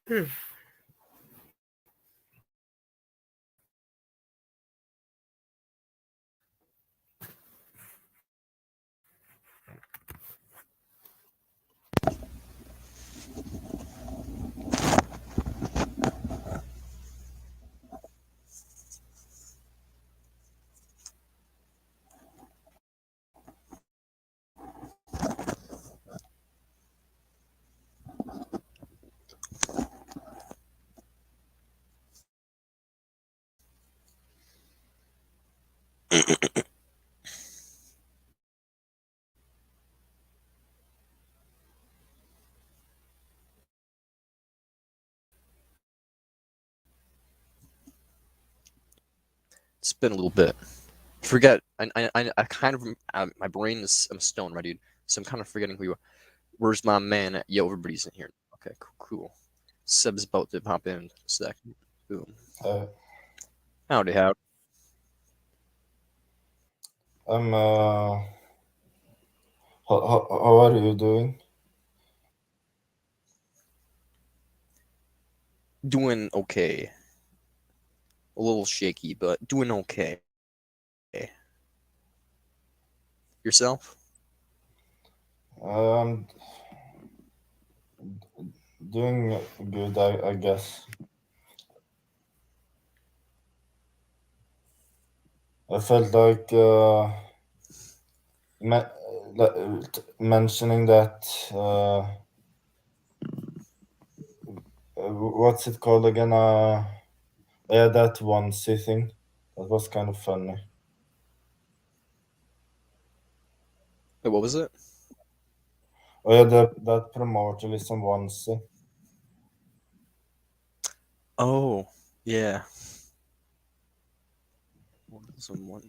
Hmm. It's been a little bit. Forget. I kind of. My brain is. I'm stoned, right, dude? So I'm kind of forgetting who you are. Where's my man? Yo, everybody's in here. Okay, cool. Seb's about to pop in a sec. Boom. Howdy, howdy. I'm how are you doing? Doing okay. A little shaky, but doing okay. Yourself? I'm doing good, I guess. I felt like me- mentioning that what's it called again? Yeah, that onesie thing. That was kind of funny. Wait, what was it? Oh yeah, that primordialism onesie. Oh, yeah.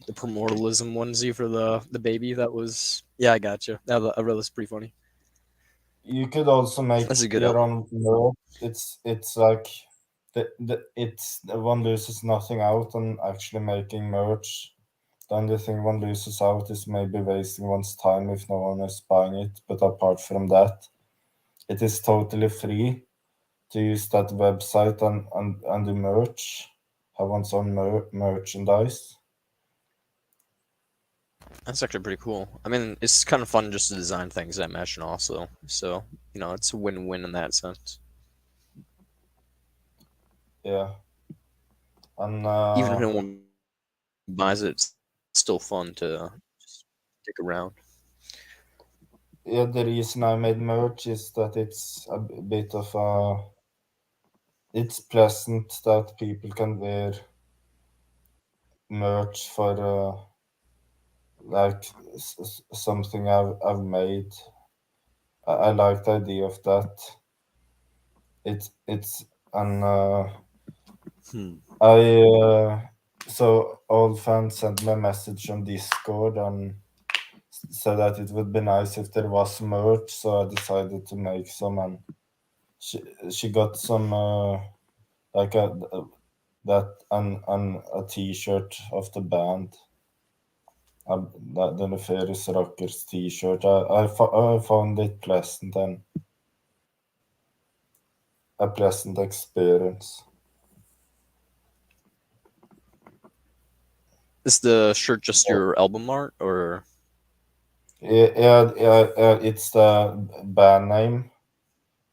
The primordialism onesie for the baby. That was. Yeah, I gotcha. I read that's pretty funny. You could also make That's a good your album. own merch. It's like one loses nothing out on actually making merch. The only thing one loses out is maybe wasting one's time if no one is buying it. But apart from that, it is totally free to use that website and the merch, have one's own merchandise. That's actually pretty cool. I mean, it's kind of fun just to design things, I imagine, also. So, it's a win-win in that sense. Yeah, and Even if no one buys it, it's still fun to just stick around. yeah, the reason I made merch is that it's a bit of a it's pleasant that people can wear merch for like something I've made. I like the idea of that. It's and Hmm. I so old fans sent me a message on Discord and said that it would be nice if there was merch, so I decided to make some, and she she got some like that and a T-shirt of the band. The Nefarious Rockers T-shirt. I found it pleasant and a pleasant experience. Is the shirt just your album art, or Yeah, it's the band name,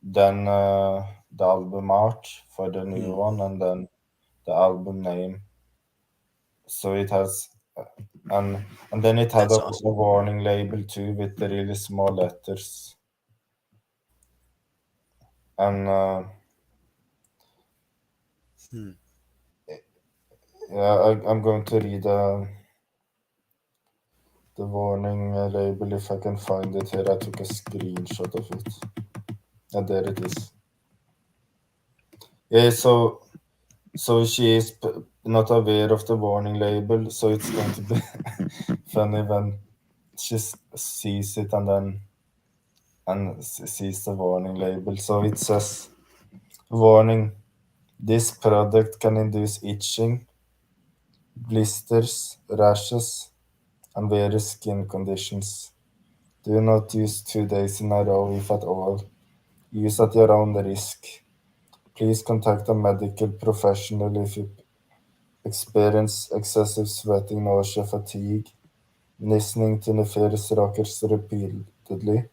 then the album art for the new hmm, one, and then the album name. So it has, and and then it had that's a awesome. warning label too with the really small letters. And Hmm. yeah, I'm going to read the warning label if I can find it here. I took a screenshot of it. And there it is. Yeah, so she is not aware of the warning label, so it's going to be funny when she sees it and sees the warning label. So it says, warning: this product can induce itching, blisters, rashes, and various skin conditions. Do not use 2 days in a row if at all. Use at your own risk. Please contact a medical professional if you experience excessive sweating, nausea, fatigue. Listening to nefarious rockers repeatedly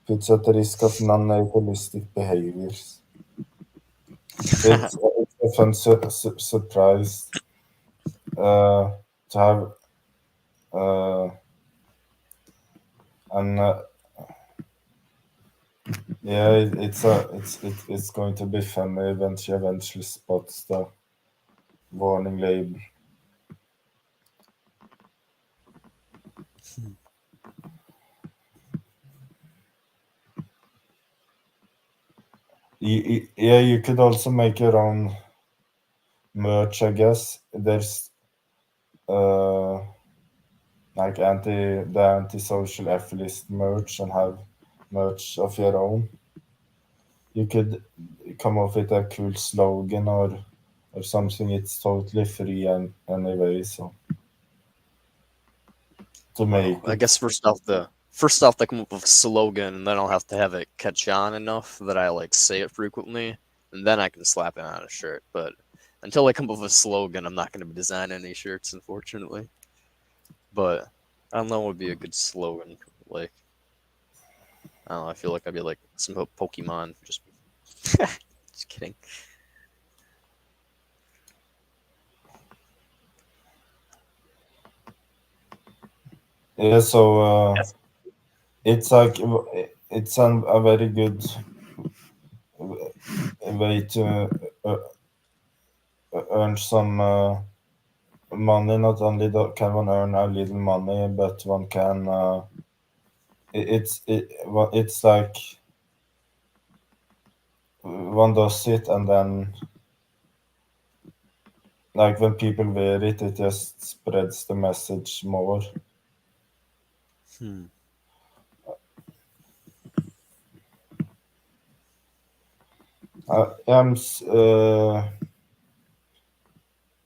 puts at the risk of non-naturalistic behaviors. It's a fun surprise to have, uh, and yeah, it's going to be funny when she eventually spots the warning label. Yeah, you could also make your own merch, I guess. There's uh like the anti-social affiliate merch and have merch of your own. You could come up with a cool slogan or something. It's totally free and anyway, so to Well, make I it. guess first off they come up with a slogan, and then I'll have to have it catch on enough that I like say it frequently, and then I can slap it on a shirt. But until I come up with a slogan, I'm not going to be designing any shirts, unfortunately. But I don't know what would be a good slogan. Like, I don't know. I feel like I'd be like some Pokemon. Just kidding. Yeah, so it's like a very good way to uh, earn some money. Not only can one earn a little money, but one can. It's like one does it, and then like when people wear it, it just spreads the message more. Hmm.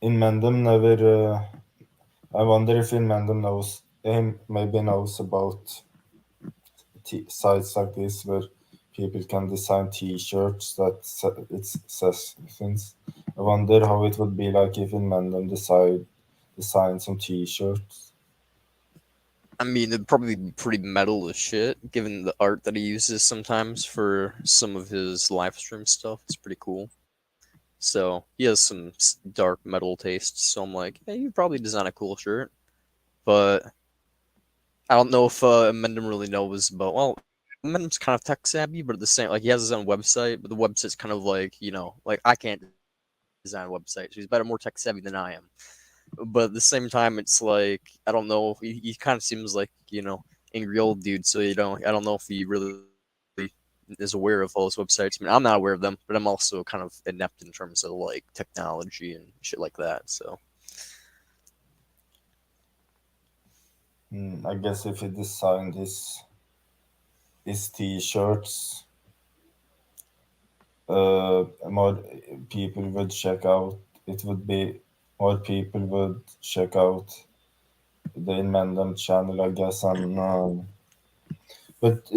In Mendham never. I wonder if in Mendham knows him maybe knows about sites like this where people can design T-shirts that it says things. I wonder how it would be like if in Mendham design some T-shirts. I mean, it'd probably be pretty metal as shit, given the art that he uses sometimes for some of his live stream stuff. It's pretty cool. So he has some dark metal tastes. So I'm like, hey, you probably design a cool shirt. But I don't know if Mendham really knows about. Well, Mendham's kind of tech savvy, but at the same, like he has his own website, but the website's kind of like like I can't design a website, so he's better, more tech savvy than I am. But at the same time, it's like I don't know. He kind of seems like angry old dude. So I don't know if he really is aware of all those websites. I mean, I'm not aware of them, but I'm also kind of inept in terms of like technology and shit like that. So I guess if he designed his T-shirts, more people would check out. It would be more people would check out the Inmendham channel, I guess. And but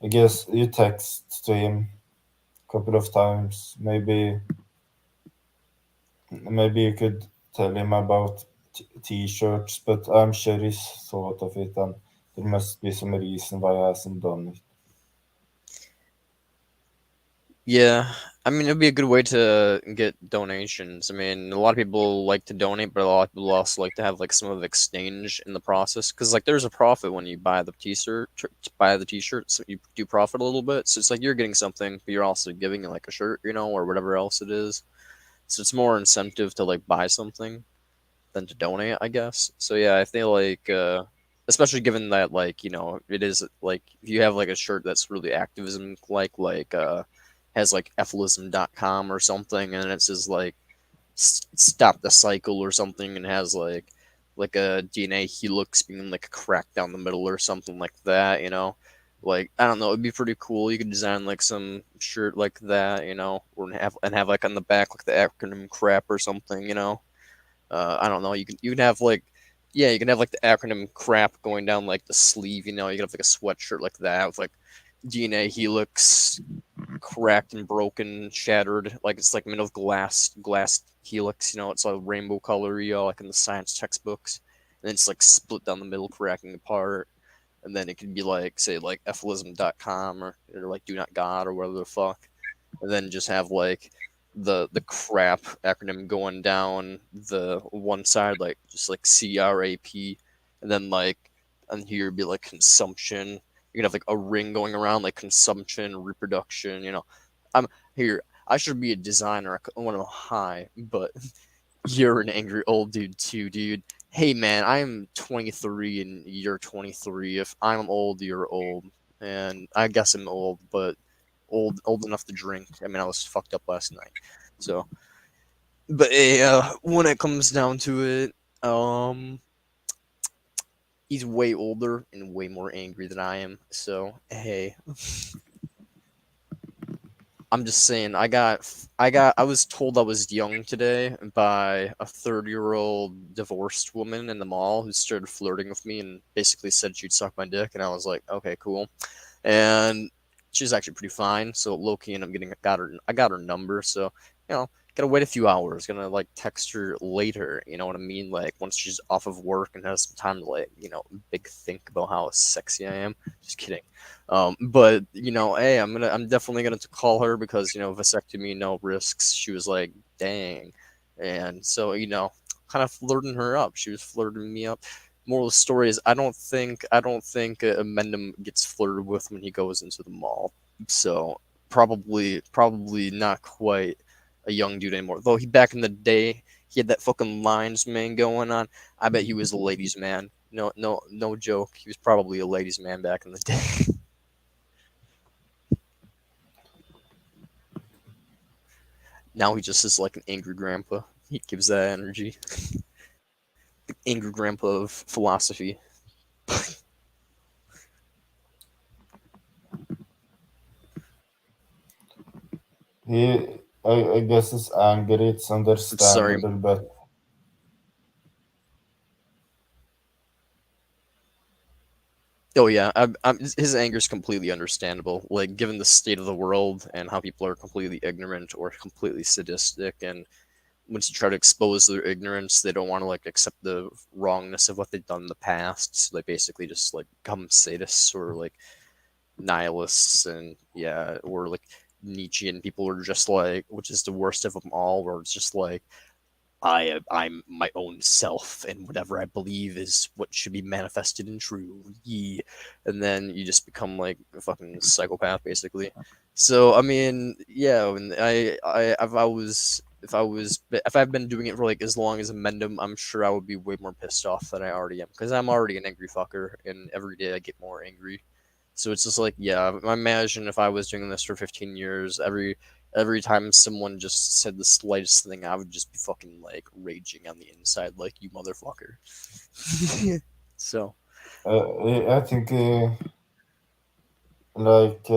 I guess you text to him a couple of times. Maybe you could tell him about T-shirts, but I'm sure he's thought of it, and there must be some reason why he hasn't done it. yeah, I mean, it'd be a good way to get donations. I mean, a lot of people like to donate, but a lot of people also like to have like some of the exchange in the process, because like there's a profit when you buy the t-shirt, so you do profit a little bit. So it's like you're getting something, but you're also giving like a shirt, or whatever else it is. So it's more incentive to like buy something than to donate, I guess. So yeah, I feel like, especially given that like it is like if you have like a shirt that's really activism has like effilism.com or something, and it says like stop the cycle or something, and has like a DNA helix being like cracked down the middle or something like that, like I don't know, it'd be pretty cool. You could design like some shirt like that, or have like on the back like the acronym crap or something, I don't know. You can have like, yeah, you can have like the acronym crap going down like the sleeve. You can have like a sweatshirt like that with like DNA helix cracked and broken, shattered, like it's like made of glass helix. It's a rainbow color, like in the science textbooks. And then it's like split down the middle, cracking apart. And then it could be like, say, like effilism.com or like do not god or whatever the fuck. And then just have like the crap acronym going down the one side, like just like CRAP, and then like on here would be like consumption. You can have like a ring going around, like consumption, reproduction. I'm here. I should be a designer. I want to high, but you're an angry old dude too, dude. Hey man, I'm 23 and you're 23. If I'm old, you're old, and I guess I'm old, but old enough to drink. I mean, I was fucked up last night, so. But when it comes down to it, he's way older and way more angry than I am. So hey, I'm just saying. I was told I was young today by a 30-year-old divorced woman in the mall who started flirting with me and basically said she'd suck my dick, and I was like, okay, cool. And she's actually pretty fine. So low key, and I got her number. So gotta wait a few hours. Gonna like text her later. You know what I mean? Like once she's off of work and has some time to like big think about how sexy I am. Just kidding. But hey, I'm definitely gonna call her because vasectomy, no risks. She was like, dang, and so kind of flirting her up. She was flirting me up. Moral of the story is I don't think Mendham gets flirted with when he goes into the mall. So probably not quite a young dude anymore. Though he back in the day he had that fucking lines man going on. I bet he was a ladies man. No joke. He was probably a ladies man back in the day. Now he just is like an angry grandpa. He gives that energy. The angry grandpa of philosophy. I guess it's angry. It's I'm sorry. understandable, but Oh yeah, his anger is completely understandable. Like given the state of the world and how people are completely ignorant or completely sadistic, and once you try to expose their ignorance, they don't want to like accept the wrongness of what they've done in the past. So they basically just like become sadists or like nihilists, and yeah, or like Nietzschean people are just like, which is the worst of them all, where it's just like I'm my own self, and whatever I believe is what should be manifested in true. Ye, and then you just become like a fucking psychopath, basically. So I mean, yeah, and if I've been doing it for like as long as a Mendham, I'm sure I would be way more pissed off than I already am because I'm already an angry fucker, and every day I get more angry. So it's just like, yeah, I imagine if I was doing this for 15 years, every time someone just said the slightest thing, I would just be fucking like raging on the inside, like you motherfucker. So I think like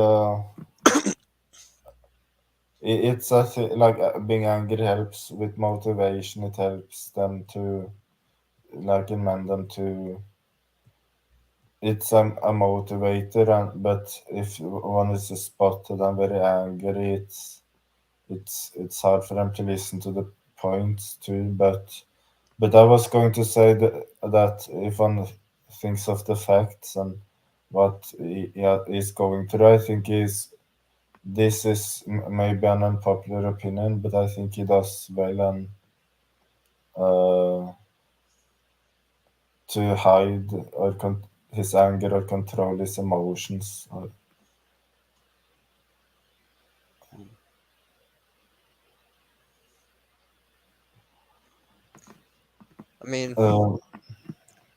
it's I think like being angry helps with motivation. It helps them to like amend them to. It's a motivator, but if one is spotted and very angry, it's hard for them to listen to the points too. But I was going to say that if one thinks of the facts and what is going through, I think this is maybe an unpopular opinion, but I think he does well and uh, to hide or his anger or control his emotions. I mean, Uh,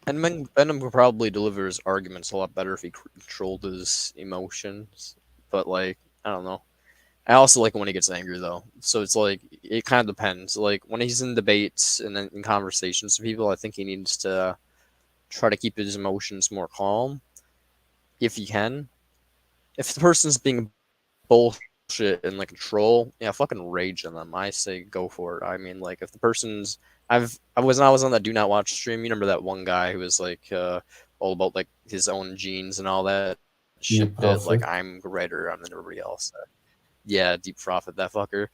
and Venom could probably deliver his arguments a lot better if he controlled his emotions. But like, I don't know. I also like when he gets angry though. So it's like it kind of depends. Like when he's in debates and in conversations with people, I think he needs to try to keep his emotions more calm if he can. If the person's being bullshit and like a troll, yeah, fucking rage on them. I say go for it. I mean, like if the person's, I was on that do not watch stream. You remember that one guy who was like all about like his own genes and all that e shit. Like profit. I'm greater than everybody else. Yeah, Deep Profit, that fucker.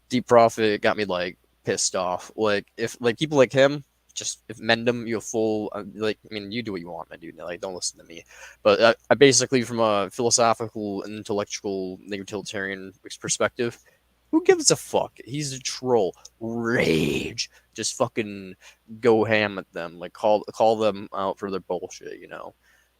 Deep Profit got me like pissed off. Like if like people like him, just if mend them, you full like I mean you do what you want, my dude. Like don't listen to me. But I basically from a philosophical and intellectual utilitarian perspective, who gives a fuck? He's a troll. Rage. Just fucking go ham at them. Like call them out for their bullshit, you know.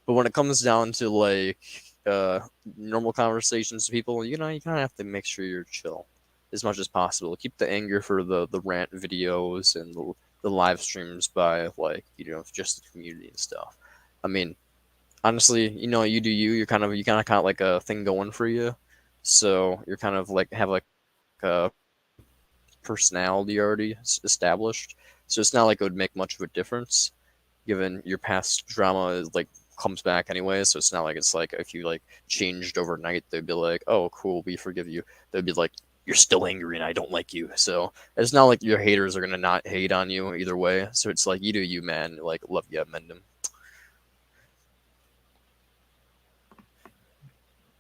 But when it comes down to like uh normal conversations with people, you know, you kind of have to make sure you're chill as much as possible. Keep the anger for the rant videos and the live streams by like, you know, just the community and stuff. I mean, honestly, you know, you do you. You kind of got like a thing going for you, so you're kind of like have like a personality already established. So it's not like it would make much of a difference, given your past drama is like comes back anyway. So it's not like it's like if you like changed overnight, they'd be like, "Oh, cool, we forgive you." They'd be like, "You're still angry and I don't like you." So it's not like your haters are gonna not hate on you either way. So it's like you do you, man. Like love you, Amendum.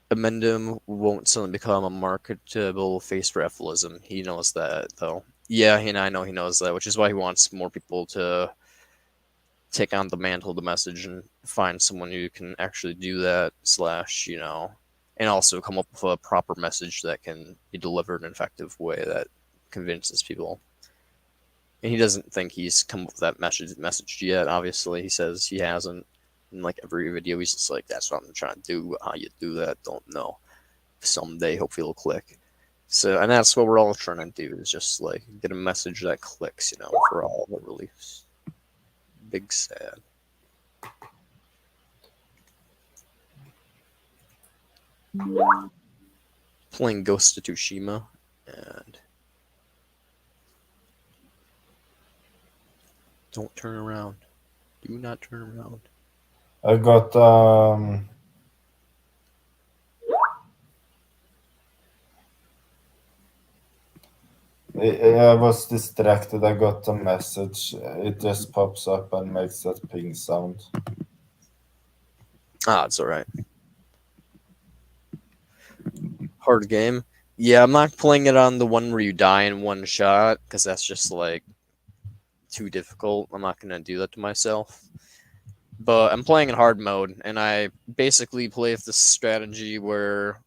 Amendum won't suddenly become a marketable face for Ephilism. He knows that though. Yeah, and I know he knows that, which is why he wants more people to take on the mantle of the message and find someone who can actually do that, slash, you know, and also come up with a proper message that can be delivered in an effective way that convinces people. And he doesn't think he's come up with that message yet. Obviously, he says he hasn't. In like every video, he's just like, "That's what I'm trying to do. How you do that, don't know. Someday, hopefully, it'll click." So, and that's what we're all trying to do is just like get a message that clicks, you know, for all the reliefs. Big sad. Playing Ghost of Tsushima, and don't turn around. Do not turn around. I got I was distracted. I got a message. It just pops up and makes that ping sound. Ah, it's all right. Hard game. Yeah, I'm not playing it on the one where you die in one shot because that's just like too difficult. I'm not gonna do that to myself. But I'm playing in hard mode, and I basically play with this strategy where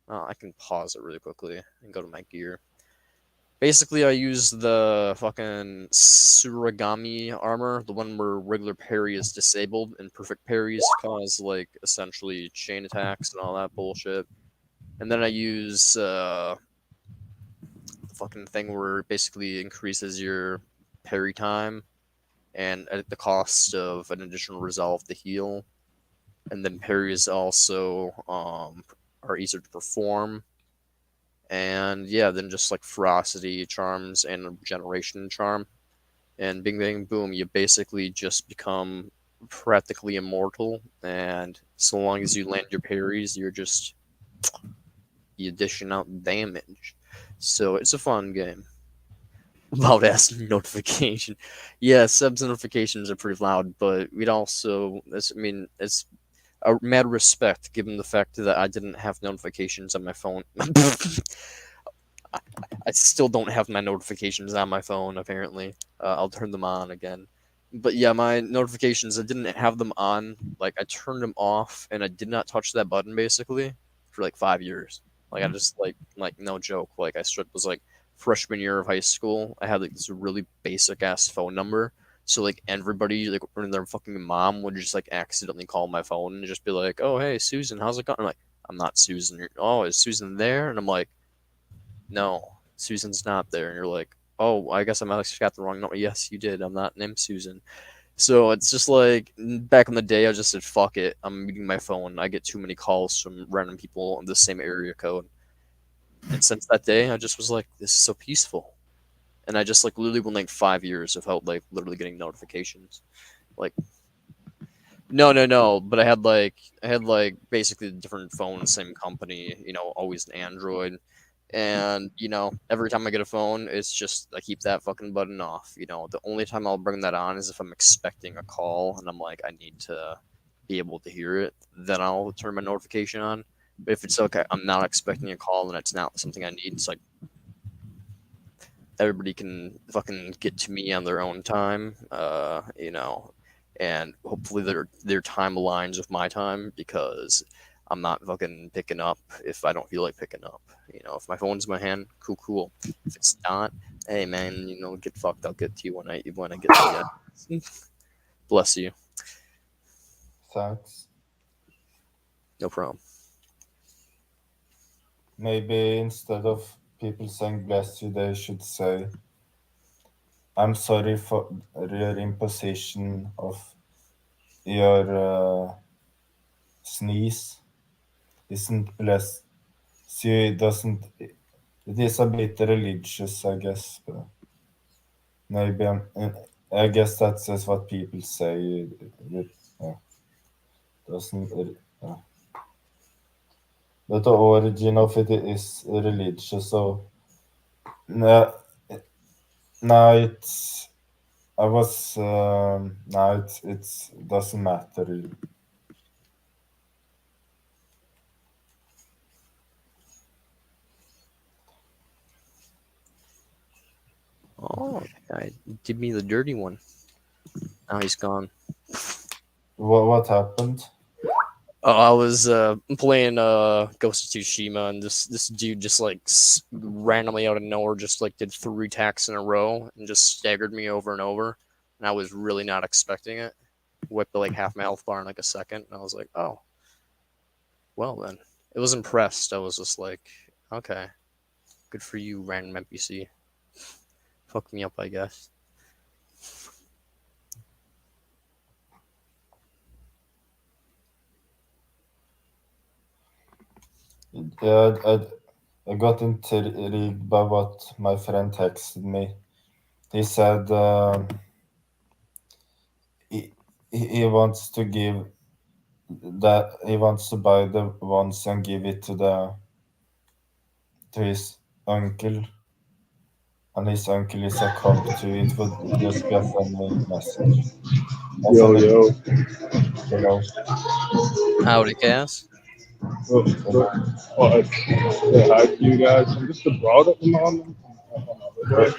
I can pause it really quickly and go to my gear. Basically, I use the fucking Surigami armor, the one where regular parry is disabled and perfect parries cause like essentially chain attacks and all that bullshit. And then I use the fucking thing where it basically increases your parry time and at the cost of an additional resolve to heal. And then parries also are easier to perform. And yeah, then just like ferocity charms and regeneration charm. And bing bang boom, you basically just become practically immortal. And so long as you land your parries, you dishing out damage. So it's a fun game. Loud ass notification. Yeah, subs notifications are pretty loud, but we'd also, it's a mad respect given the fact that I didn't have notifications on my phone. I still don't have my notifications on my phone, apparently. I'll turn them on again. But yeah, my notifications, I didn't have them on. Like, I turned them off, and I did not touch that button, basically, for like 5 years. Like, I just, no joke. Like, was like freshman year of high school. I had like this really basic ass phone number. So, like, everybody, like, when their fucking mom would just, like, accidentally call my phone and just be like, "Oh, hey, Susan, how's it going?" I'm like, "I'm not Susan." "Oh, is Susan there?" And I'm like, "No, Susan's not there." And you're like, "Oh, I guess I might have got the wrong number." "Yes, you did. I'm not named Susan." So it's just like back in the day, I just said, "Fuck it. I'm muting my phone. I get too many calls from random people in the same area code." And since that day, I just was like, "This is so peaceful." And I just like literally went like 5 years without like literally getting notifications. Like, no. But I had like basically different phones, same company. You know, always an Android. And you know, every time I get a phone, it's just I keep that fucking button off. You know, the only time I'll bring that on is if I'm expecting a call and I'm like, I need to be able to hear it. Then I'll turn my notification on. if it's okay, I'm not expecting a call and it's not something I need. It's like everybody can fucking get to me on their own time, and hopefully their time aligns with my time because I'm not fucking picking up if I don't feel like picking up. If my phone's in my hand, cool. If it's not, hey man, get fucked. I'll get to you when I get to you. Bless you. Thanks. No problem. Maybe instead of people saying bless you, they should say, I'm sorry for your imposition of your sneeze. Isn't bless you doesn't. It is a bit religious, I guess. But maybe I guess that's just what people say. Yeah, doesn't. But the origin of it is religious, so no, now it's I was now it's doesn't matter really. Oh, I did me the dirty one. Now he's gone. What happened? Oh, I was playing Ghost of Tsushima, and this dude just like randomly out of nowhere just like did 3 attacks in a row and just staggered me over and over, and I was really not expecting it. Whipped like half my health bar in like a second, and I was like, oh, well then. I was impressed. I was just like, okay, good for you, random NPC. Fuck me up, I guess. Yeah, I got intrigued by what my friend texted me. He said he, he wants to give that he wants to buy the ones and give it to his uncle, and his uncle is a cop too. It would just be a funny message. A Yo, funny, yo. you know, Howdy, Cass. What, what, say hi to you guys. I'm just abroad at the moment. I'm on uh, holiday.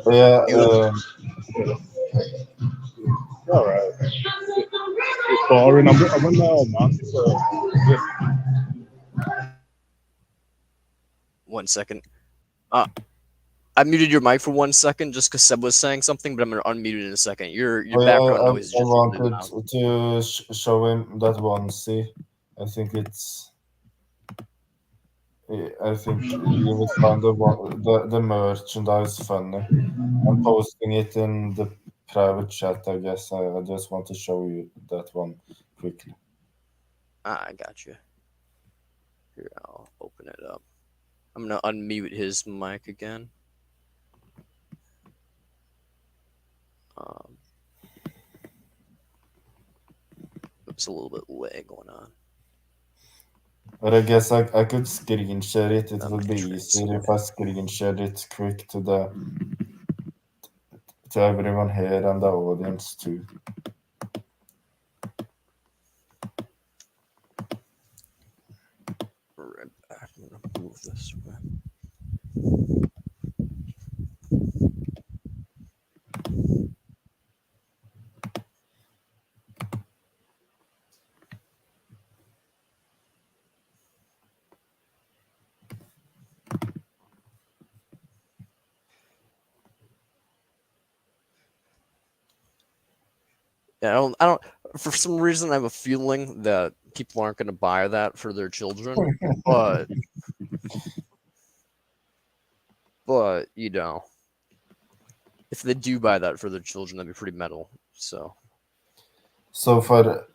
So, yeah. You yeah, all right. It's boring. I'm in Oman, so yeah. 1 second. I muted your mic for 1 second just because Seb was saying something, but I'm gonna unmute it in a second. Your Oh, yeah, background noise is I just really wanted loud. to show him that onesie. I think I think you would find the merchandise funny. I'm posting it in the private chat, I guess. I just want to show you that one quickly. I got you. Here, I'll open it up. I'm gonna unmute his mic again. Um, It's a little bit lag going on. But I guess I could screen share it. It Let would me be easier if I screen shared it quick to everyone here and the audience too. right back. I'm gonna move this way. Yeah, I don't. For some reason, I have a feeling that people aren't gonna buy that for their children, but if they do buy that for their children, that'd be pretty metal. So So for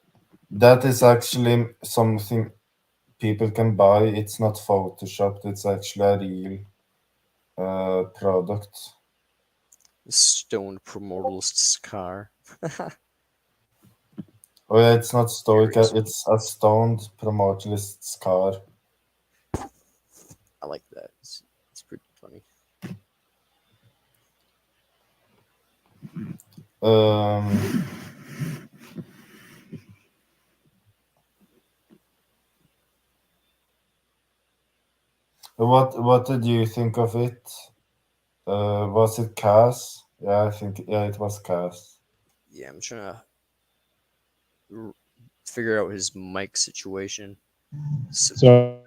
that is actually something people can buy. It's not photoshopped. It's actually a real product. stoned promortalist's car. Oh yeah, it's not Stoic. Curious. It's a stoned promotionalist's car. I like that. It's pretty funny. Um, What did you think of it? Was it Cass? Yeah, I think it was Cass. Yeah, I'm trying to figure out his mic situation. So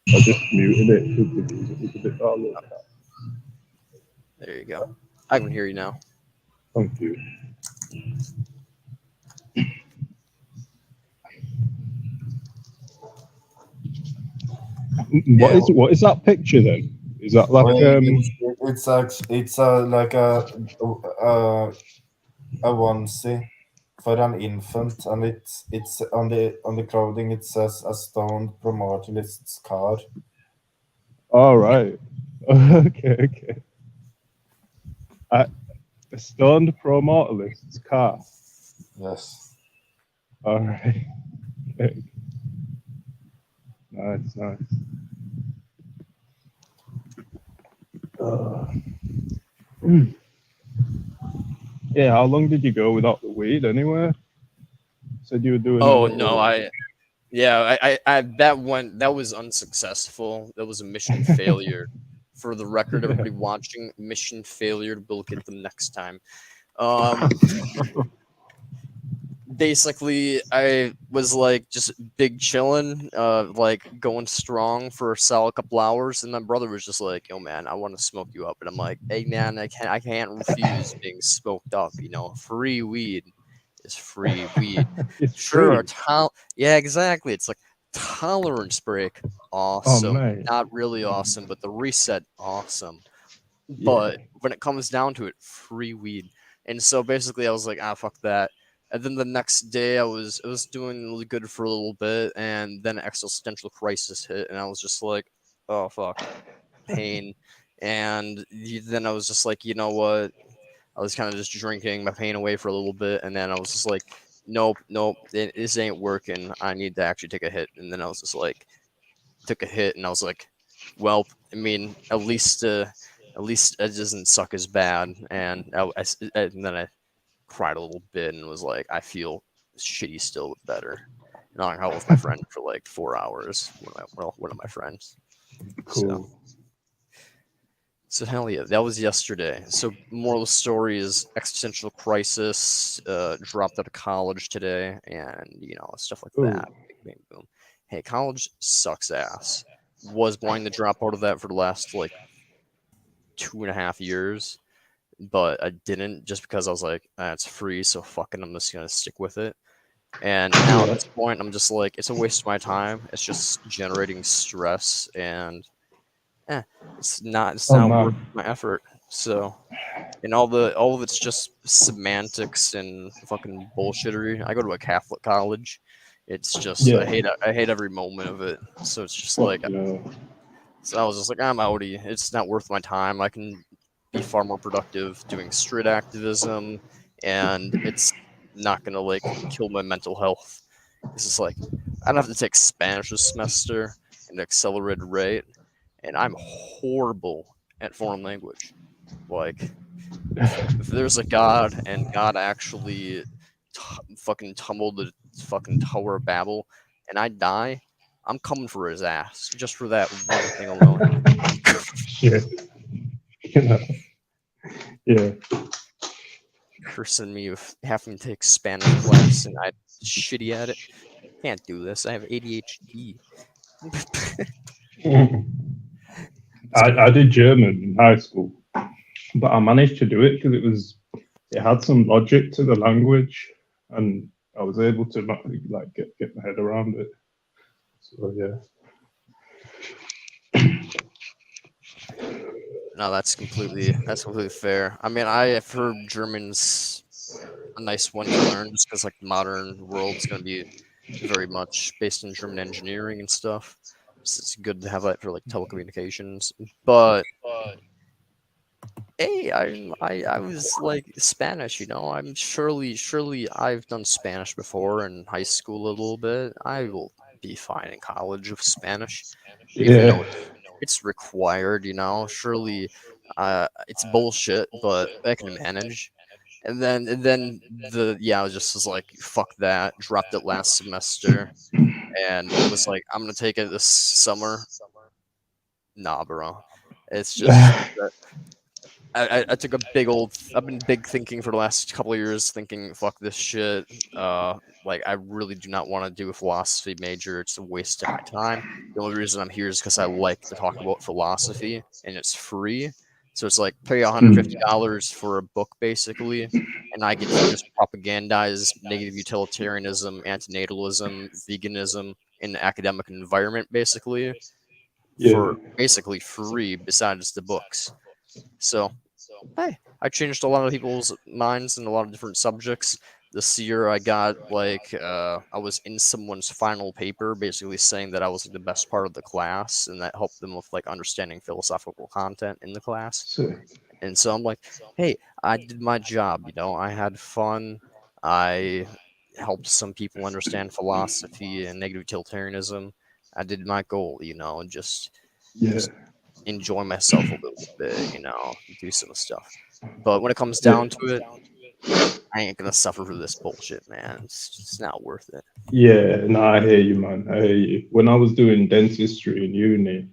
I just muted it because the music was a bit loud. There you go. I can hear you now. Thank you. What is that picture then? Is that like Well, it's actually like a onesie for an infant, and it's on the clothing. It says a stoned promoterlist's card. all right. Okay. A stoned pro mortalist's car. Yes. All right. Okay. Nice. Yeah, how long did you go without the weed anyway? Said you were doing. Oh no, I that was unsuccessful. That was a mission failure. For the record, everybody watching, mission failure. We'll get them next time. Basically, I was like just big chilling, like going strong for a solid couple hours, and my brother was just like, "Yo, man, I want to smoke you up," and I'm like, "Hey, man, I can't refuse being smoked up. You know, free weed is free weed. It's Sure, free. yeah, exactly. It's like tolerance break, Oh awesome. man. Not really awesome, but the reset, awesome. Yeah. But when it comes down to it, free weed. And so basically, I was like, fuck that. And then the next day, I was doing really good for a little bit, and then existential crisis hit, and I was just like, oh fuck, pain. And then I was just like, you know what? I was kind of just drinking my pain away for a little bit, and then I was just like, nope, this ain't working. I need to actually take a hit. And then I was just like, took a hit, and I was like, well, I mean, at least it doesn't suck as bad. And and then I cried a little bit and was like, I feel shitty still, but better. And I hung out with my friend for like 4 hours. One of my friends. Cool. So hell yeah, that was yesterday. So moral of the story is existential crisis. Dropped out of college today, and stuff like that. Big bang boom. Hey, college sucks ass. Was wanting to drop out of that for the last like 2.5 years, but I didn't just because I was like, it's free, so fucking I'm just gonna stick with it. And now at this point, I'm just like, it's a waste of my time. It's just generating stress, and it's not worth my effort. So, and all of it's just semantics and fucking bullshittery. I go to a Catholic college. It's just I hate every moment of it. So it's just like, so I was just like, I'm outie. It's not worth my time. I can be far more productive doing street activism, and it's not gonna like kill my mental health. It's just like I don't have to take Spanish this semester at an accelerated rate, and I'm horrible at foreign language. Like, if there's a God and God actually fucking tumbled the fucking Tower of Babel, and I die, I'm coming for his ass just for that one thing alone. Shit. Yeah. Cursing me with having to take Spanish class, and I'm shitty at it. Can't do this. I have ADHD. I did German in high school, but I managed to do it because it had some logic to the language, and I was able to like get my head around it. So yeah. No, that's completely fair. I mean, I've heard German's a nice one to learn just because like the modern world is going to be very much based in German engineering and stuff. So it's good to have that for like telecommunications. But hey, I was like Spanish, I'm surely I've done Spanish before in high school a little bit. I will be fine in college with Spanish, even though it's required. Surely it's bullshit, but I can manage. And then I was like, fuck that. Dropped it last semester, and was like, I'm gonna take it this summer. Nah, bro. It's just I took a big old. I've been big thinking for the last couple of years, thinking fuck this shit. Like I really do not want to do a philosophy major. It's a waste of my time. The only reason I'm here is because I like to talk about philosophy, and it's free. So it's like pay $150 for a book basically, and I get to just propagandize negative utilitarianism, antinatalism, veganism in the academic environment basically for basically free besides the books. So, hey, I changed a lot of people's minds in a lot of different subjects. This year, I got I was in someone's final paper, basically saying that I was the best part of the class, and that helped them with like understanding philosophical content in the class. Sick. And so I'm like, hey, I did my job. You know, I had fun. I helped some people understand philosophy and negative utilitarianism. I did my goal, you know, and just enjoy myself a little bit, you know, do some stuff. But when it comes down to it, I ain't gonna suffer for this bullshit, man. It's just not worth it. Yeah, no, I hear you, man. I hear you. When I was doing dentistry in uni,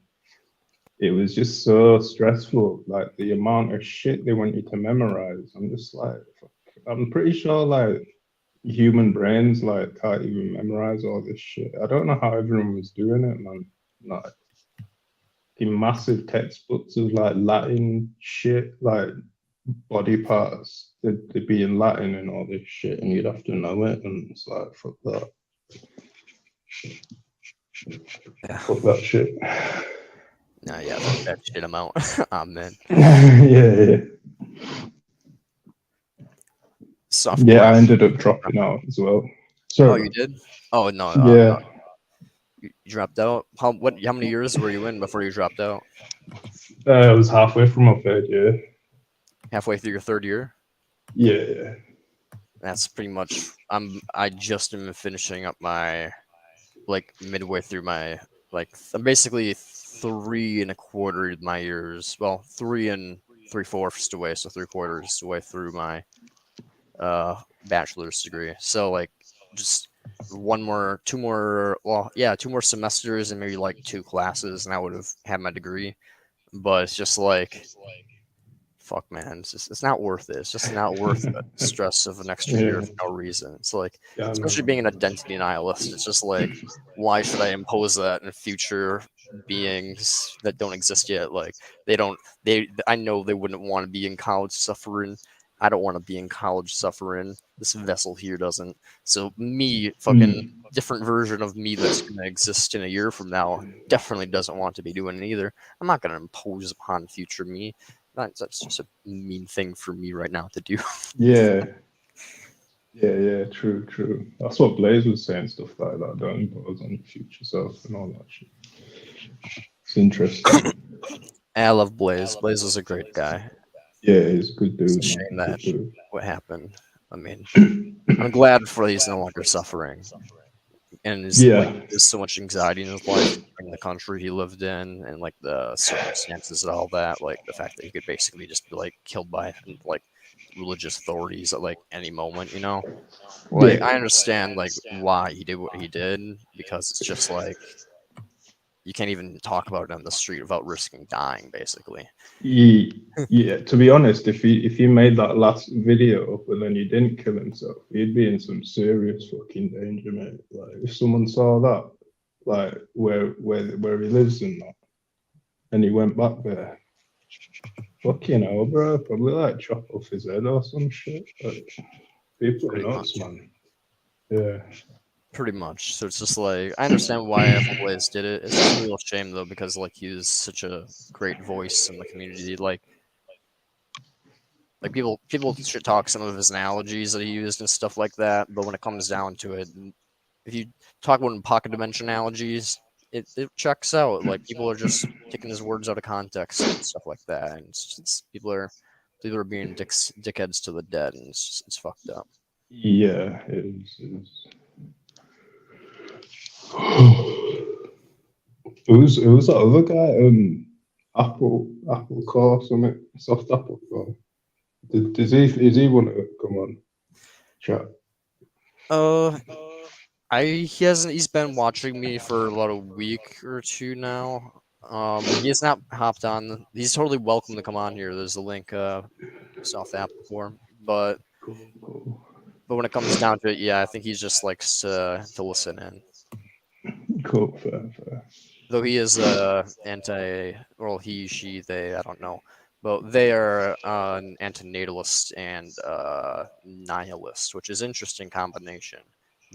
it was just so stressful. Like the amount of shit they want you to memorize. I'm just like, fuck. I'm pretty sure like human brains like can't even memorize all this shit. I don't know how everyone was doing it, man. Like in massive textbooks of like Latin shit, like body parts, they'd be in Latin and all this shit, and you'd have to know it, and it's like, fuck that. Yeah. Fuck that shit. Nah, yeah, fuck that shit, I'm out. Amen. Yeah. Software. Yeah, I ended up dropping out as well. So, Oh, you did? Oh no. yeah. You dropped out. How many years were you in before you dropped out? I was halfway from my third year. Halfway through your third year? Yeah. That's pretty much. I just am finishing up my, like midway through my I'm basically 3 1/4 my years. Well, 3 3/4 away, so 3/4 away through my bachelor's degree. So like just 2 more semesters and maybe like 2 classes, and I would have had my degree. But it's just like, fuck, man, it's not worth it. It's just not worth the stress of an extra year for no reason. It's like, especially being an identity nihilist, it's just like, why should I impose that in future beings that don't exist yet? Like I know they wouldn't want to be in college suffering. I don't want to be in college suffering. This vessel here doesn't. So me, fucking different version of me that's going to exist in a year from now definitely doesn't want to be doing it either. I'm not going to impose upon future me. That's just a mean thing for me right now to do. Yeah. True. That's what Blaze was saying, stuff like that. Don't impose on your future self and all that shit. It's interesting. I love Blaze. Blaze is a great guy. Yeah, he's a good dude. It's a shame that what happened. I mean, I'm glad for he's no longer suffering. And there's so much anxiety in his life, in the country he lived in, and like the circumstances and all that. Like the fact that he could basically just be like killed by like religious authorities at like any moment, you know. Like I understand like why he did what he did, because it's just like you can't even talk about it on the street without risking dying, basically. Yeah, to be honest, if he made that last video but then he didn't kill himself, he'd be in some serious fucking danger, mate. Like if someone saw that, like where he lives and that, and he went back there, fucking hell, bro, probably like chop off his head or some shit. Like, people are nuts, man. Yeah. Pretty much. So it's just like, I understand why Blaze did it. It's just a real shame though, because like he was such a great voice in the community. Like people should talk some of his analogies that he used and stuff like that. But when it comes down to it, if you talk about pocket dimension analogies, it checks out. Like people are just taking his words out of context and stuff like that. And people are being dickheads to the dead, and it's fucked up. Yeah, it is. Who's that other guy? Apple Core, something, soft Apple Core. Is he want to come on chat? He's been watching me for about a week or two now. He has not hopped on. He's totally welcome to come on here. There's a link, South Apple for him. But when it comes down to it, yeah, I think he just likes to listen in. Cool, fair. Though he is well, he, she, they, I don't know. But they are an antinatalist and nihilist, which is an interesting combination.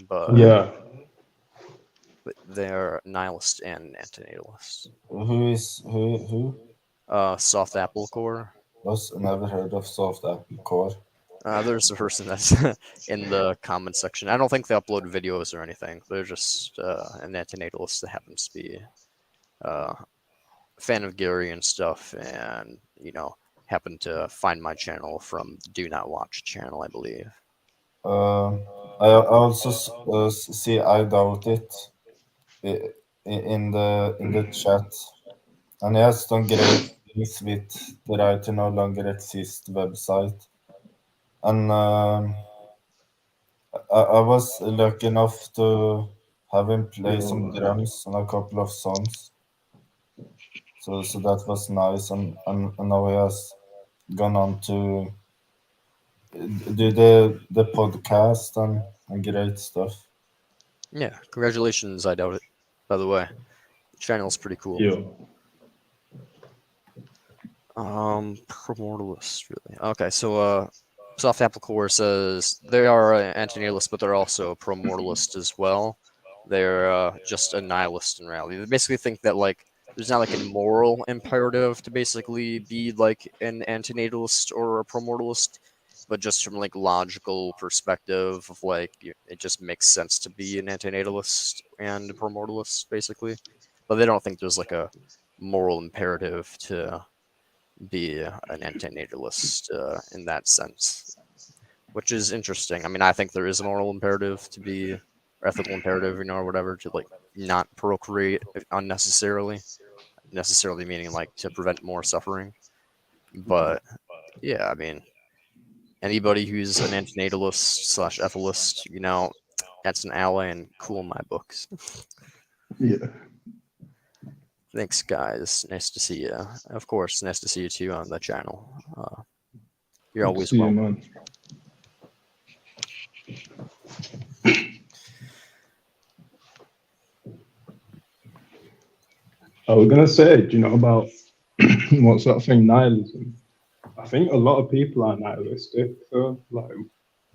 But Yeah. but they're nihilist and antinatalist. Who? Soft Apple Core. Never heard of Soft Apple Core. There's a person that's in the comment section. I don't think they upload videos or anything. They're just an antinatalist that happens to be a fan of Gary and stuff, and happened to find my channel from Do Not Watch channel, I believe. I also see I doubt it in the chat, and he has some great things with the Right to No Longer Exist website, and I was lucky enough to have him play some drums on a couple of songs, so that was nice, and now he has gone on to do the podcast and great stuff. Yeah, congratulations, I doubt it. By the way, the channel's pretty cool. Yeah. Primordialist, really. Okay, so Soft Apple Core says they are antinatalist, but they're also primordialist as well. They're just a nihilist in reality. They basically think that there's not a moral imperative to basically be an antinatalist or a primordialist, but just from logical perspective of it just makes sense to be an antinatalist and a primordialist basically. But they don't think there's a moral imperative to be an antinatalist in that sense, which is interesting. I mean, I think there is a moral imperative to be, or ethical imperative, or whatever, to not procreate unnecessarily. Necessarily meaning to prevent more suffering. But yeah, I mean, anybody who's an antinatalist / ethicalist, that's an ally and cool in my books. Yeah. Thanks, guys. Nice to see you. Of course, nice to see you too on the channel. You're always welcome. Man. I was gonna say, do you know about what's that thing, nihilism? I think a lot of people are nihilistic, so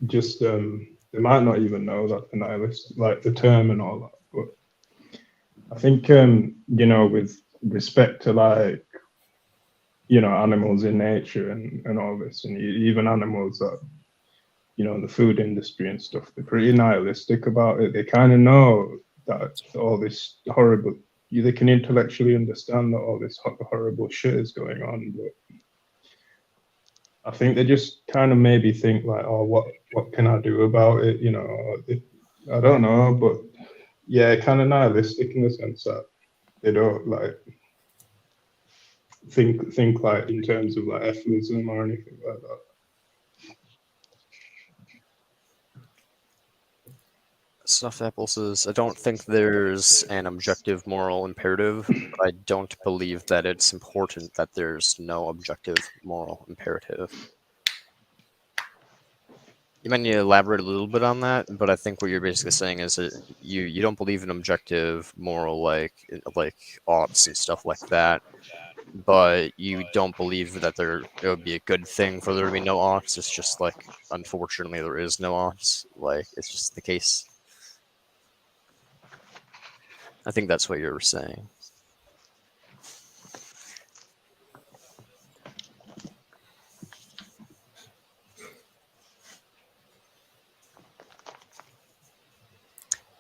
just they might not even know that they're nihilist, the term and all that. But I think with respect to animals in nature and all this, and even animals that in the food industry and stuff, they're pretty nihilistic about it. They kind of know that all this horrible, they can intellectually understand that all this horrible shit is going on, but I think they just kind of maybe think oh, what can I do about it? I don't know, but yeah, kind of nihilistic in the sense that they don't think in terms of ethicism or anything like that. Soft Apple says, I don't think there's an objective moral imperative, but I don't believe that it's important that there's no objective moral imperative. You might need to elaborate a little bit on that, but I think what you're basically saying is that you don't believe in objective moral like oughts and stuff like that, but you don't believe that it would be a good thing for there to be no oughts. It's just unfortunately there is no oughts. It's just the case. I think that's what you're saying.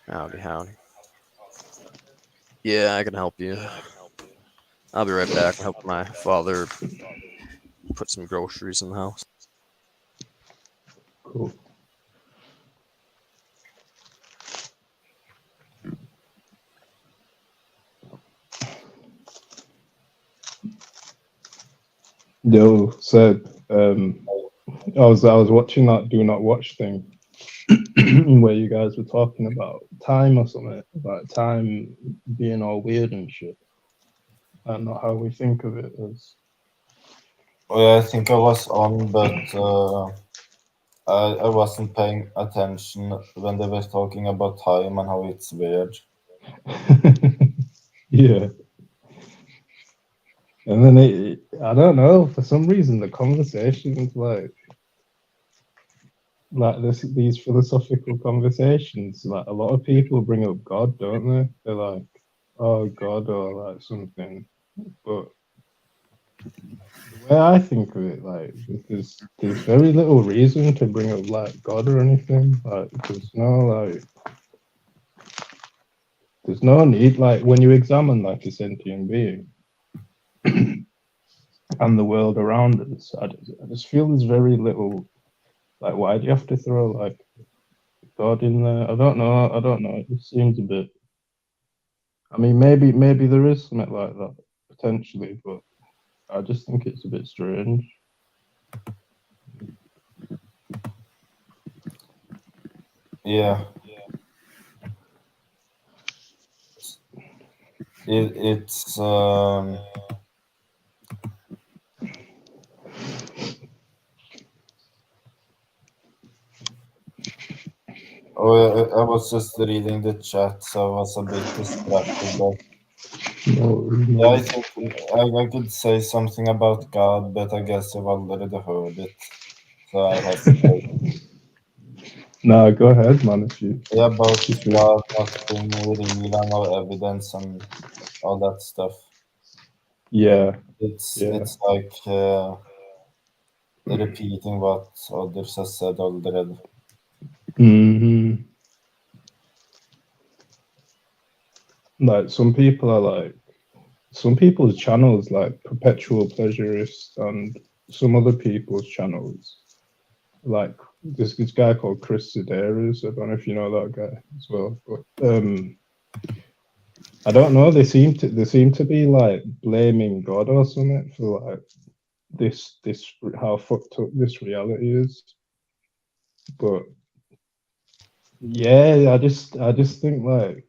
Howdy. Yeah, I can help you. I'll be right back. Help my father put some groceries in the house. Cool. Yo, Seb, I was watching that Do Not Watch thing where you guys were talking about time or something, about time being all weird and shit. and not how we think of it as. Well, I think I was on, but I wasn't paying attention when they were talking about time and how it's weird. Yeah. And then I don't know, for some reason the conversations like these philosophical conversations, like a lot of people bring up God, don't they? They're like, oh God, or like something. But the way I think of it, like there's very little reason to bring up like God or anything. Like there's no need. Like when you examine like a sentient being and the world around us, I just feel there's very little. Like, why do you have to throw like God in there? I don't know. It just seems a bit. I mean, maybe there is something like that potentially, but I just think it's a bit strange. Yeah. It's Oh, I was just reading the chat, so I was a bit distracted. But yeah, I think I could say something about God, but I guess you've already heard it, so I hesitate. No, go ahead, man. If you About if you God not being real and no evidence and all that stuff. yeah, It's like repeating what others have said already. hmm Like some people's channels like perpetual pleasurists, and some other people's channels like this guy called Chris Sedaris. I don't know if you know that guy as well, but I don't know. They seem to be like blaming God or something for like this how fucked up this reality is. But yeah, I just think like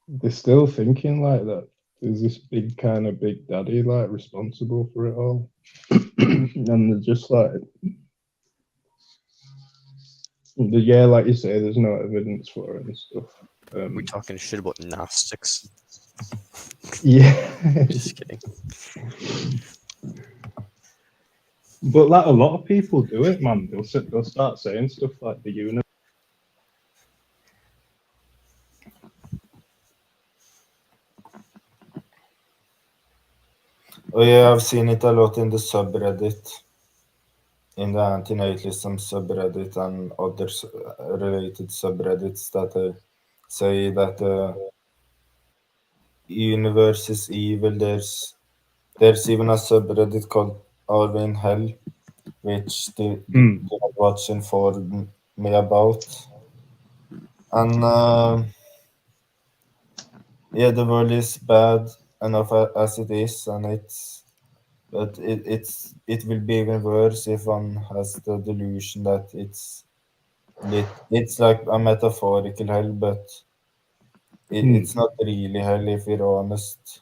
they're still thinking like that. There's this big kind of big daddy like responsible for it all, and they're just like, yeah, like you say, there's no evidence for it and stuff. We talking shit about Gnostics. Yeah, Just kidding. but like a lot of people do it, man. They'll start saying stuff like the universe. Oh yeah, I've seen it a lot in the subreddit, in the antinatalism subreddit and other related subreddits that say that the universe is evil. There's even a subreddit called Are We in Hell, which the watch informed me about. And yeah, the world is bad enough as it is, and but it will be even worse if one has the delusion that it's like a metaphorical hell, but it's not really hell if we're honest.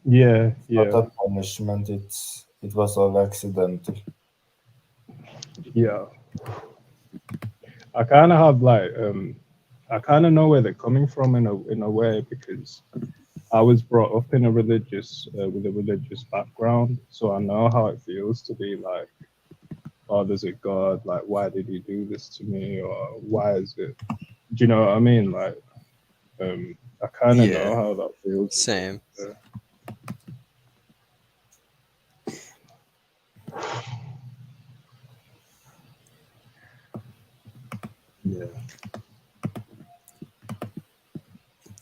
Yeah, Not a punishment. It was all accidental. yeah. I kind of have like I kind of know where they're coming from in a way, because I was brought up in a religious with a religious background, so I know how it feels to be like, oh, there's a God, like why did he do this to me, or why is it? Do you know what I mean? Like, I kind of know how that feels. Same. Yeah.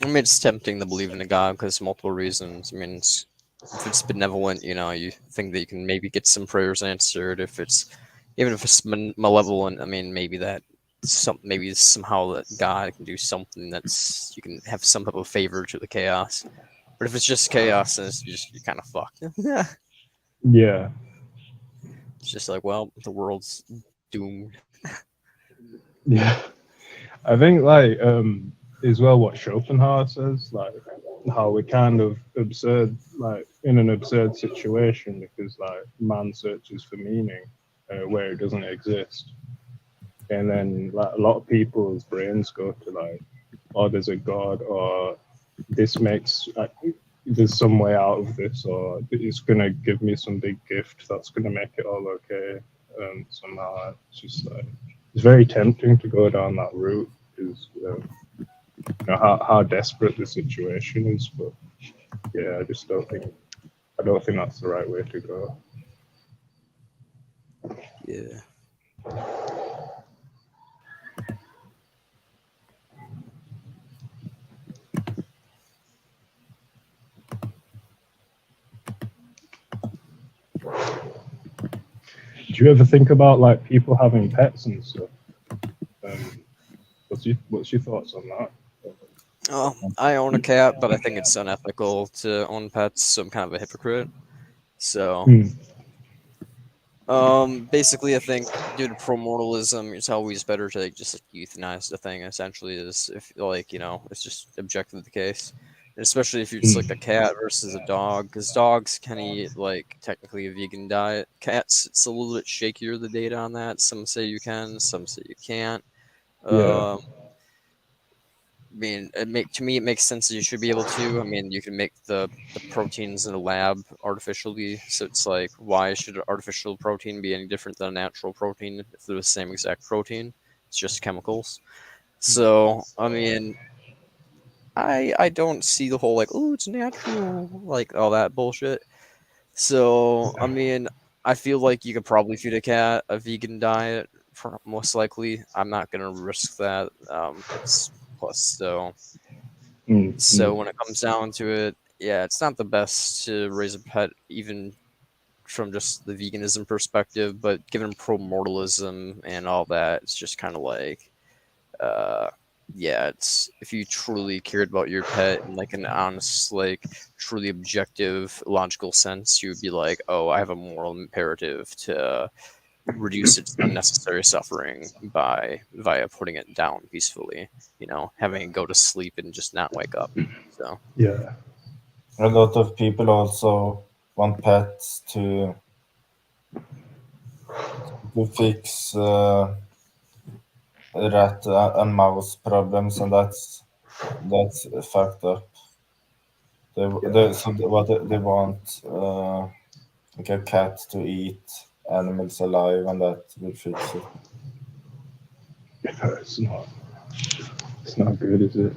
I mean, it's tempting to believe in a God because multiple reasons. I mean, if it's benevolent, you think that you can maybe get some prayers answered. Even if it's malevolent, I mean, maybe somehow that God can do something that's you can have some type of favor to the chaos. But if it's just chaos, then you're kind of fucked. Yeah. It's just like, well, the world's doomed. Yeah. I think like as well what Schopenhauer says, like how we're kind of absurd, like in an absurd situation because like man searches for meaning where it doesn't exist, and then like a lot of people's brains go to like, oh, there's a god, or this makes there's some way out of this, or it's gonna give me some big gift that's gonna make it all okay. Somehow it's just like it's very tempting to go down that route because you know how desperate the situation is. But yeah, I just don't think that's the right way to go. Yeah. Do you ever think about like people having pets and stuff? What's your thoughts on that? Oh, I own a cat, but I think it's unethical to own pets, so I'm kind of a hypocrite. So, basically, I think due to pro-mortalism, it's always better to just like, euthanize the thing. Essentially, is if like it's just objectively the case, and especially if you're just like a cat versus a dog, because dogs can eat like technically a vegan diet. Cats, it's a little bit shakier the data on that. Some say you can, some say you can't. Yeah. I mean, to me, it makes sense that you should be able to. I mean, you can make the proteins in a lab artificially. So it's like, why should artificial protein be any different than a natural protein if they're the same exact protein? It's just chemicals. So, I mean, I don't see the whole like, oh, it's natural, like all that bullshit. So, I mean, I feel like you could probably feed a cat a vegan diet, most likely. I'm not gonna risk that. So when it comes down to it, yeah, it's not the best to raise a pet, even from just the veganism perspective. But given pro-mortalism and all that, it's just kind of like, yeah, it's if you truly cared about your pet in like an honest, like truly objective, logical sense, you would be like, oh, I have a moral imperative to reduce its unnecessary suffering via putting it down peacefully, having it go to sleep and just not wake up. So yeah, a lot of people also want pets to fix rat and mouse problems, and that's fucked up. They want like a cat to eat animals alive, and that will fix it. it's not good, is it?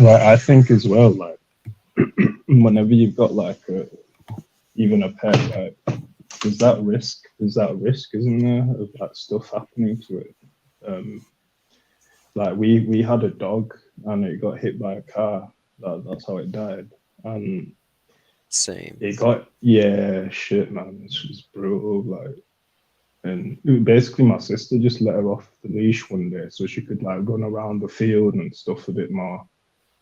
Like I think as well, like whenever you've got like even a pet, like there's that risk, isn't there, of that stuff happening to it. Like we had a dog and it got hit by a car. That's how it died. And same. it got shit, man. It's just brutal. Like, and basically my sister just let her off the leash one day so she could like run around the field and stuff a bit more,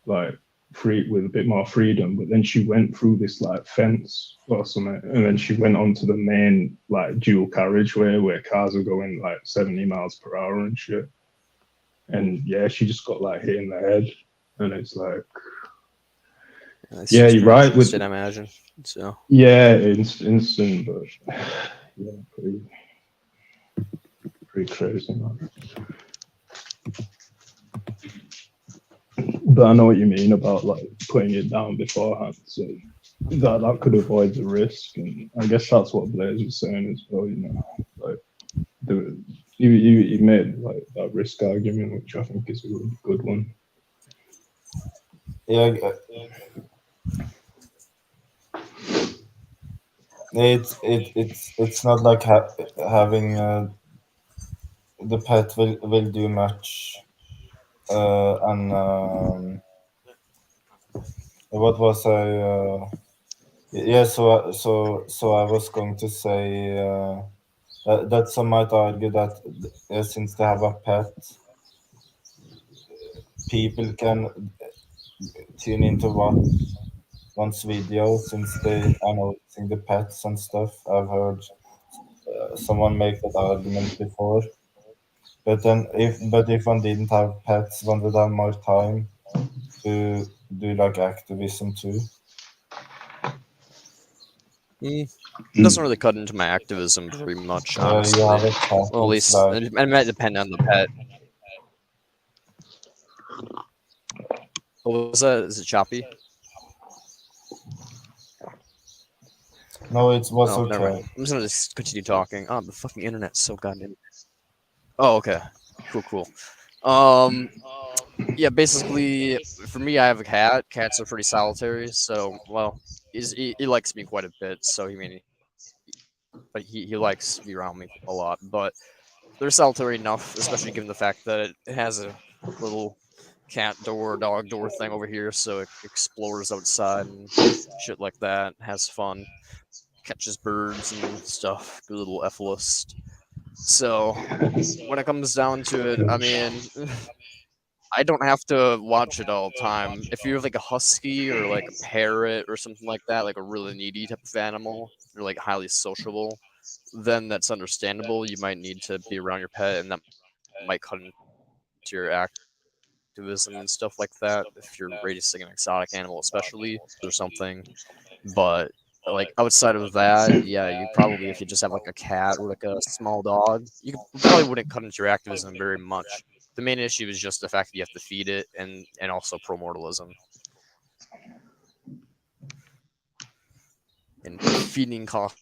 like free with a bit more freedom. But then she went through this like fence or something, and then she went onto the main like dual carriageway where cars are going like 70 miles per hour and shit. And yeah, she just got like hit in the head, and it's like, yeah, you're right. With I imagine so. Yeah, instant, but yeah, pretty crazy, man. But I know what you mean about like putting it down beforehand, so that could avoid the risk. And I guess that's what Blaze was saying as well. Like he made like that risk argument, which I think is a good one. Yeah, it's not like having the pet will do much. And what was I? Yeah, so I was going to say that some might argue that since they have a pet, people can tune into one's video since they are noticing the pets and stuff. I've heard someone make that argument before. But if one didn't have pets, one would have more time to do like activism too? It doesn't really cut into my activism very much, honestly. You have a cat. Well, at It's least like it might depend on the pet. What was that? Is it choppy? no, it was Oh, never okay. mind. I'm just gonna just continue talking. Oh, the fucking internet's so goddamn. Oh, okay. Cool. Yeah, basically, for me, I have a cat. Cats are pretty solitary, so well, he likes me quite a bit. So but he likes to be around me a lot. But they're solitary enough, especially given the fact that it has a little cat door, dog door thing over here, so it explores outside and shit like that. Has fun, catches birds and stuff. Good little F-list. So when it comes down to it, I mean, I don't have to watch it all the time. If you're like a husky or like a parrot or something like that, like a really needy type of animal, you're like highly sociable, then that's understandable. You might need to be around your pet, and that might cut into your activism and stuff like that. If you're raising an exotic animal, especially or something, but like outside of that, yeah, you probably if you just have like a cat or like a small dog, you probably wouldn't cut into your activism very much. The main issue is just the fact that you have to feed it and also pro-mortalism and feeding cost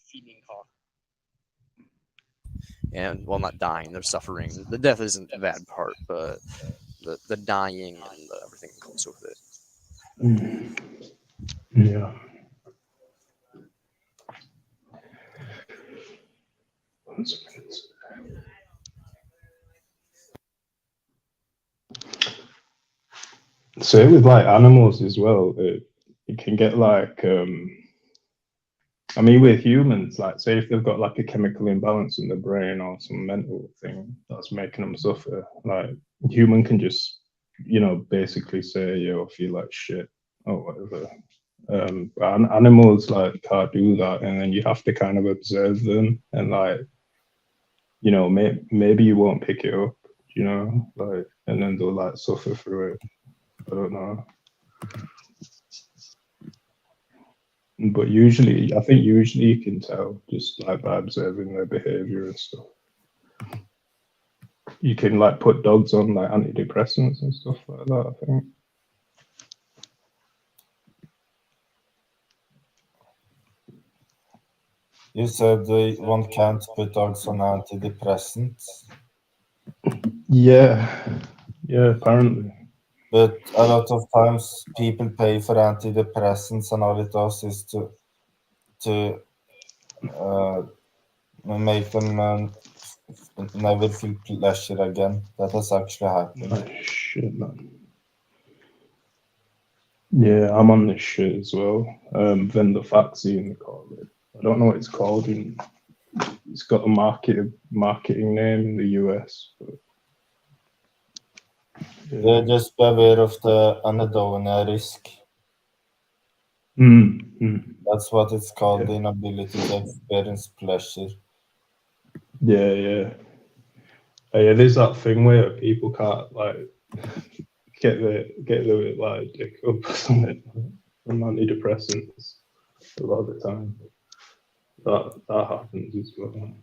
and well not dying, they're suffering. The death isn't the bad part, but the dying and everything that comes with it. Yeah. So with like animals as well, it can get like I mean with humans, like say if they've got like a chemical imbalance in the brain or some mental thing that's making them suffer, like human can just, you know, basically say, yo, I feel like shit or whatever. But animals like can't do that, and then you have to kind of observe them and like, you know, maybe you won't pick it up, you know, like, and then they'll like suffer through it. I don't know. But usually, I think usually you can tell just like by observing their behavior and stuff. You can like put dogs on like antidepressants and stuff like that, I think. You said one can't put dogs on antidepressants. Yeah, apparently. But a lot of times people pay for antidepressants, and all it does is to make them never feel pleasure again. That has actually happened. Oh, shit, man. Yeah, I'm on this shit as well. Venlafaxine, they call it. I don't know what it's called. It's got a marketing name in the US. But, yeah. Just be aware of the anhedonia risk. That's what it's called, yeah. The inability to experience pleasure. Yeah. There's that thing where people can't like get the like dick up or something from antidepressants a lot of the time. That happens as well.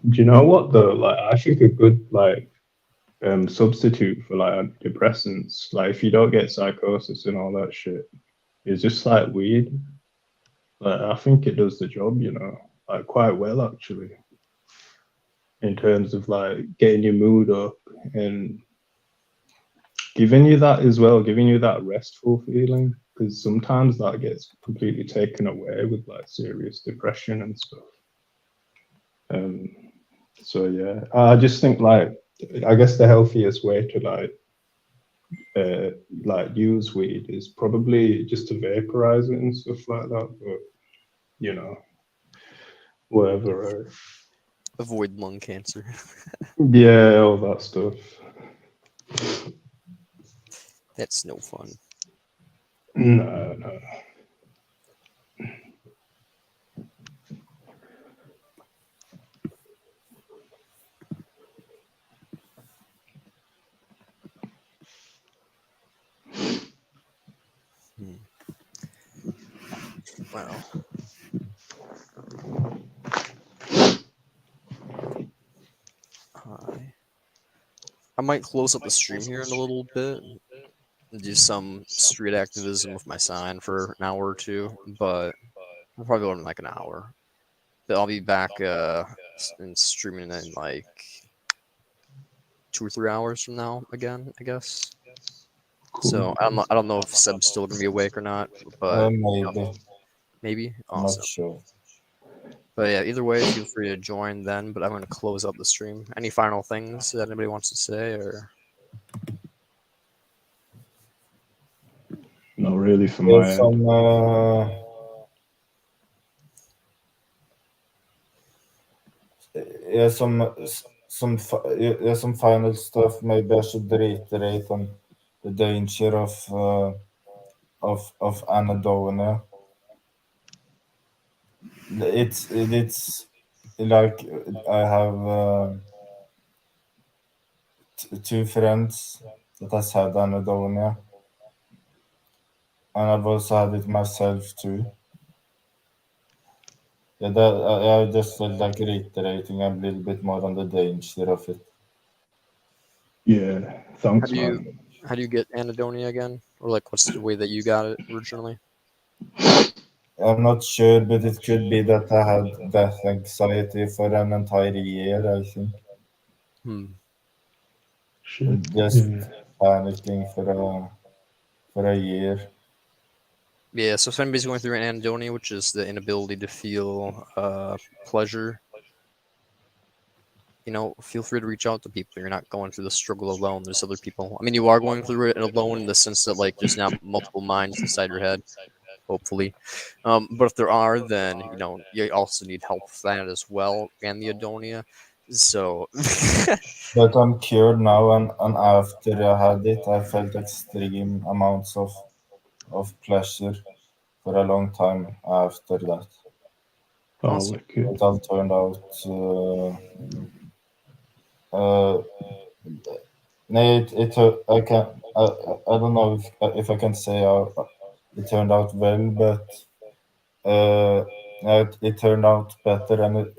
Do you know what though? Like I think a good like substitute for like antidepressants, like if you don't get psychosis and all that shit, is just like weed. Like I think it does the job, you know, like quite well actually. In terms of like getting your mood up and giving you that as well, giving you that restful feeling, because sometimes that gets completely taken away with like serious depression and stuff. So yeah, I just think like I guess the healthiest way to like use weed is probably just to vaporize it and stuff like that. But you know, whatever. Right? Avoid lung cancer. Yeah, all that stuff. That's no fun. No. Wow. I might close up the stream here in a little bit and do some street activism with my sign for an hour or two, but I'll probably go in like an hour. But I'll be back and streaming in like 2 or 3 hours from now again, I guess. So I don't know if Seb's still gonna be awake or not, but maybe. I'm Awesome. not sure. But yeah, either way, feel free to join then. But I'm gonna close up the stream. Any final things that anybody wants to say, or? Not really from my There's end. some final stuff. Maybe I should reiterate on the danger of anhedonia. It's like I have two friends that has had anhedonia, and I've also had it myself too. Yeah, I just felt like reiterating a little bit more on the danger of it. Yeah, thanks, man. How do you get anhedonia again, or like what's the way that you got it originally? I'm not sure, but it could be that I had death anxiety for an entire year, I think. Shit. Just panicking for a year. Yeah, so if anybody's going through an anhedonia, which is the inability to feel pleasure, you know, feel free to reach out to people. You're not going through the struggle alone. There's other people. I mean, you are going through it alone in the sense that, like, there's not multiple minds inside your head, hopefully. But if there are, then, you know, you also need help with that as well, and the adonia. So... But I'm cured now, and after I had it, I felt extreme amounts of pleasure for a long time after that. Oh, wicked. It all turned out. No, I can. I don't know if I can say how it turned out well, but it turned out better than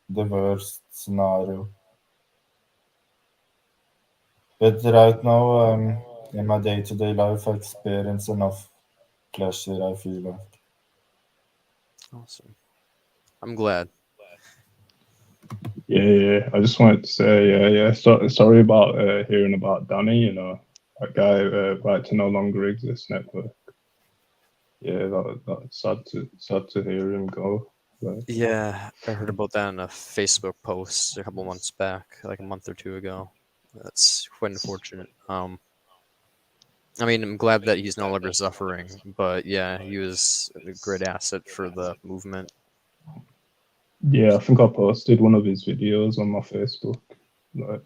the worst scenario. But right now, in my day-to-day life, I experience enough pleasure, I feel like. Awesome. I'm glad. Yeah. I just wanted to say, yeah. Sorry about hearing about Danny. You know, that guy right to no longer exist network. Yeah, that's sad to hear him go. But... Yeah, I heard about that in a Facebook post a couple months back, like a month or two ago. That's quite unfortunate. I mean, I'm glad that he's no longer suffering, but yeah, he was a great asset for the movement. Yeah, I think I posted one of his videos on my Facebook. Like,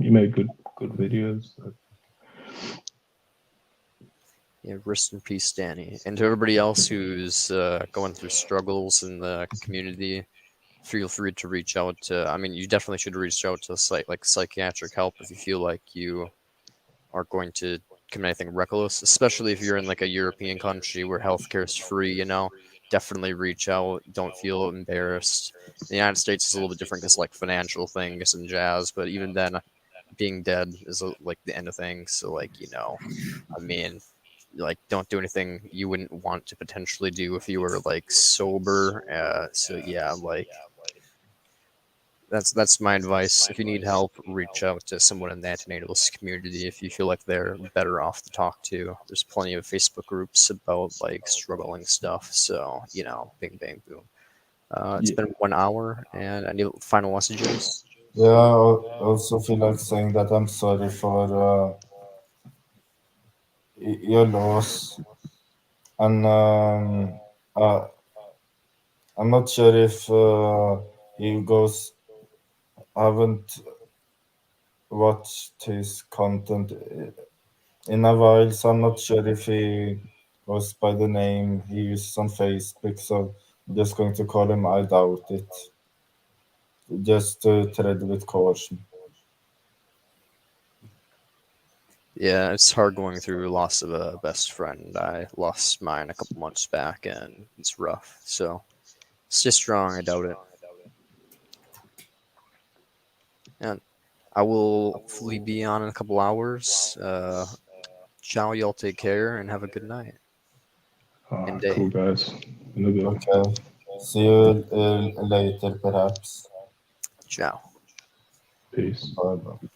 he made good videos. Yeah, rest in peace, Danny. And to everybody else who's going through struggles in the community, feel free to reach out to. I mean, you definitely should reach out to psychiatric help if you feel like you are going to commit anything reckless, especially if you're in like a European country where healthcare is free. You know, definitely reach out. Don't feel embarrassed. The United States is a little bit different because like financial things and jazz, but even then, being dead is like the end of things. So like, you know, I mean, like, don't do anything you wouldn't want to potentially do if you were like sober. So yeah, like that's my advice. If you need help, reach out to someone in the antinatalist community if you feel like they're better off to talk to. There's plenty of Facebook groups about like struggling stuff. So, you know, bing bang boom. It's been 1 hour, and any final messages? Yeah, I also feel like saying that I'm sorry for your loss, and I'm not sure if Hugo's haven't watched his content in a while, so I'm not sure if he goes by the name he uses on Facebook. So I'm just going to call him I doubt it, just to tread with caution. Yeah, it's hard going through loss of a best friend. I lost mine a couple months back, and it's rough. So stay strong. I doubt it. And I will hopefully be on in a couple hours. Ciao, y'all take care and have a good night and day. Cool, guys. Another. Okay. See you later, perhaps. Ciao. Peace. Bye.